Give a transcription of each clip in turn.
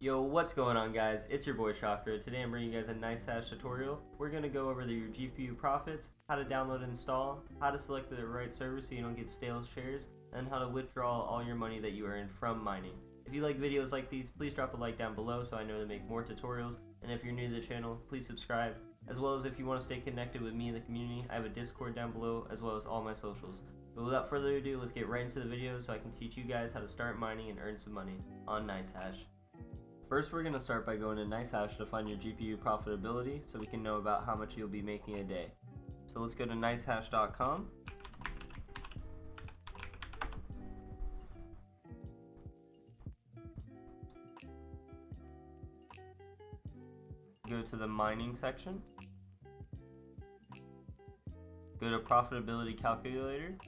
Yo, what's going on, guys? It's your boy Shockruh. Today I'm bringing you guys a Nicehash tutorial. We're going to go over your GPU profits, how to download and install, how to select the right server so you don't get stale shares, and how to withdraw all your money that you earn from mining. If you like videos like these, please drop a like down below so I know to make more tutorials, and if you're new to the channel, please subscribe. As well as if you want to stay connected with me in the community, I have a Discord down below as well as all my socials. But without further ado, let's get right into the video so I can teach you guys how to start mining and earn some money on Nicehash. First, we're going to start by going to Nicehash to find your GPU profitability so we can know about how much you'll be making a day. So let's go to nicehash.com. Go to the mining section. Go to profitability calculator.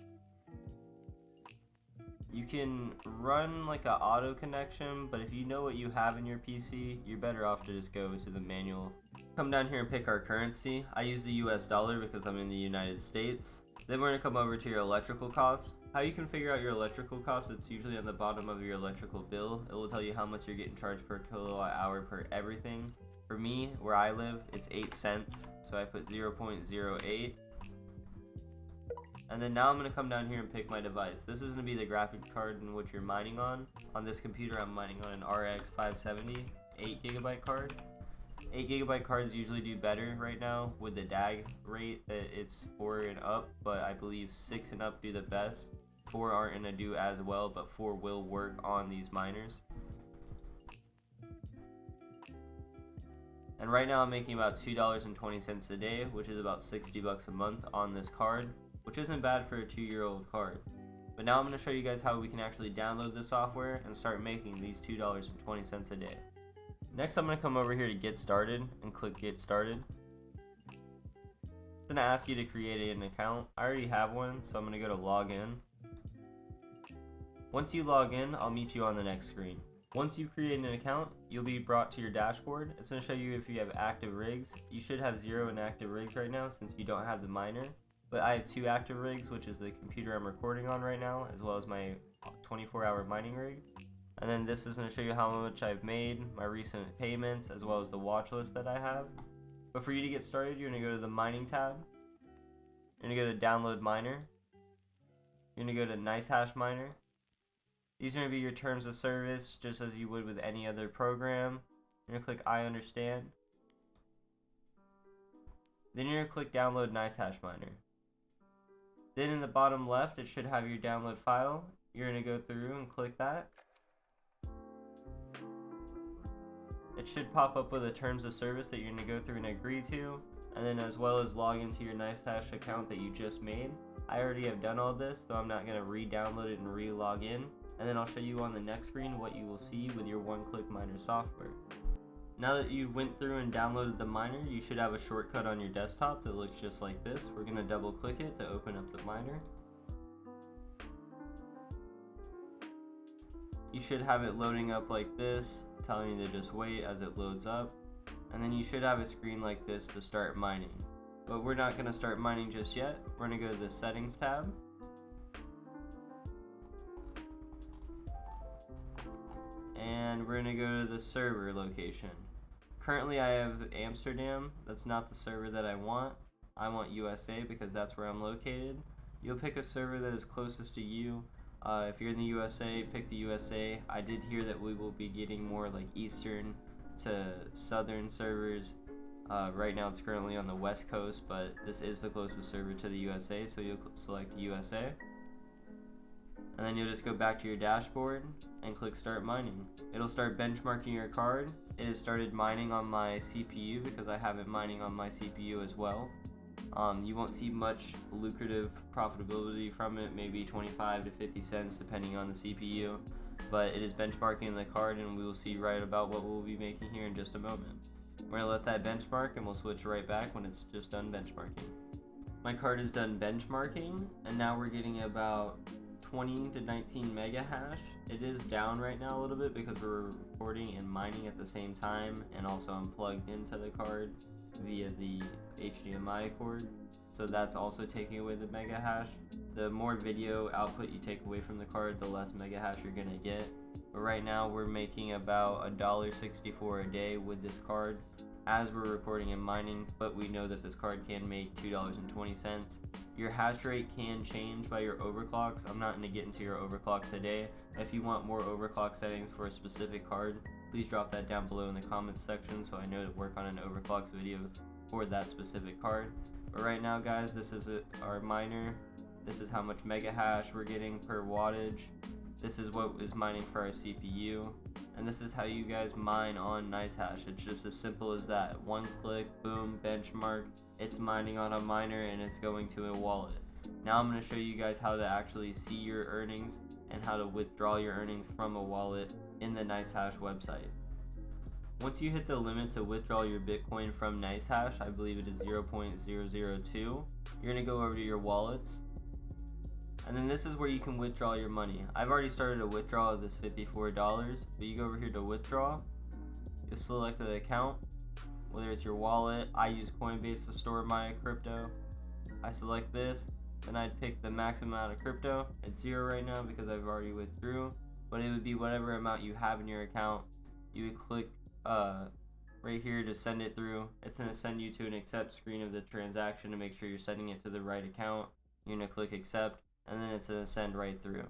You can run like an auto connection, but if you know what you have in your PC, you're better off to just go to the manual. Come down here and pick our currency. I use the US dollar because I'm in the United States. Then we're going to come over to your electrical costs. How you can figure out your electrical costs, it's usually on the bottom of your electrical bill. It will tell you how much you're getting charged per kilowatt hour per everything. For me, where I live, it's 8 cents, so I put 0.08. And then now I'm going to come down here and pick my device. This is going to be the graphic card in which you're mining on. On this computer I'm mining on an RX 570 8GB card. 8GB cards usually do better right now with the DAG rate that it's 4 and up, but I believe 6 and up do the best. 4 aren't going to do as well, but 4 will work on these miners. And right now I'm making about $2.20 a day, which is about 60 bucks a month on this card, which isn't bad for a 2-year-old card. But now I'm going to show you guys how we can actually download the software and start making these $2.20 a day. Next, I'm going to come over here to get started and click get started. It's going to ask you to create an account. I already have one, so I'm going to go to log in. Once you log in, I'll meet you on the next screen. Once you've created an account, you'll be brought to your dashboard. It's going to show you if you have active rigs. You should have 0 inactive rigs right now since you don't have the miner. But I have 2 active rigs, which is the computer I'm recording on right now, as well as my 24-hour mining rig. And then this is going to show you how much I've made, my recent payments, as well as the watch list that I have. But for you to get started, you're going to go to the mining tab. You're going to go to download miner. You're going to go to Nicehash miner. These are going to be your terms of service, just as you would with any other program. You're going to click I understand. Then you're going to click download Nicehash miner. Then in the bottom left, it should have your download file. You're going to go through and click that. It should pop up with a terms of service that you're going to go through and agree to, and then as well as log into your Nicehash account that you just made. I already have done all this, so I'm not going to re-download it and re-log in. And then I'll show you on the next screen what you will see with your one-click miner software. Now that you went through and downloaded the miner, you should have a shortcut on your desktop that looks just like this. We're going to double click it to open up the miner. You should have it loading up like this, telling you to just wait as it loads up. And then you should have a screen like this to start mining. But we're not going to start mining just yet. We're going to go to the settings tab. And we're going to go to the server location. Currently I have Amsterdam. That's not the server that I want. I want USA because that's where I'm located. You'll pick a server that is closest to you. If you're in the USA, pick the USA. I did hear that we will be getting more like Eastern to Southern servers. Right now it's currently on the West Coast, but this is the closest server to the USA, so you'll select USA. And then you'll just go back to your dashboard and click start mining. It'll start benchmarking your card. It has started mining on my CPU because I have it mining on my CPU as well. You won't see much lucrative profitability from it, maybe 25 to 50 cents depending on the CPU. But it is benchmarking the card, and we will see right about what we'll be making here in just a moment. We're going to let that benchmark and we'll switch right back when it's just done benchmarking. My card is done benchmarking, and now we're getting about 20 to 19 mega hash. It is down right now a little bit because we're recording and mining at the same time, and also I'm plugged into the card via the HDMI cord, so that's also taking away the mega hash. The more video output you take away from the card, the less mega hash you're gonna get. but right now we're making about $1.64 a day with this card as we're recording and mining, but we know that this card can make $2.20. Your hash rate can change by your overclocks. I'm not going to get into your overclocks today. If you want more overclock settings for a specific card, please drop that down below in the comments section so I know to work on an overclocks video for that specific card. But right now, guys, this is our miner. This is how much mega hash we're getting per wattage. This is what is mining for our CPU. And this is how you guys mine on Nicehash. It's just as simple as that. One click, boom, benchmark. It's mining on a miner and it's going to a wallet. Now I'm going to show you guys how to actually see your earnings and how to withdraw your earnings from a wallet in the Nicehash website. Once you hit the limit to withdraw your Bitcoin from Nicehash, I believe it is 0.002, you're going to go over to your wallets. And then this is where you can withdraw your money. I've already started a withdrawal of this $54, but you go over here to withdraw. You'll select the account, whether it's your wallet. I use Coinbase to store my crypto. I select this, then I'd pick the max amount of crypto. It's 0 right now because I've already withdrew, but it would be whatever amount you have in your account. You would click right here to send it through. It's going to send you to an accept screen of the transaction to make sure you're sending it to the right account. You're going to click accept, and then it's going to send right through.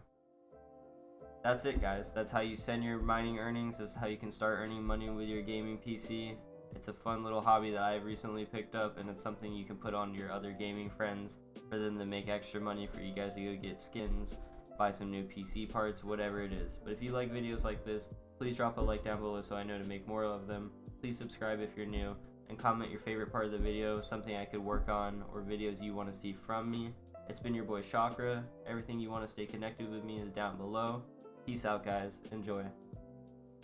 That's it, guys. That's how you send your mining earnings. This is how you can start earning money with your gaming PC. It's a fun little hobby that I've recently picked up, and it's something you can put on your other gaming friends for them to make extra money for you guys to go get skins, buy some new PC parts, whatever it is. But if you like videos like this, please drop a like down below so I know to make more of them. Please subscribe if you're new, and comment your favorite part of the video, something I could work on, or videos you want to see from me. It's been your boy Shockruh. Everything you want to stay connected with me is down below. Peace out, guys. Enjoy.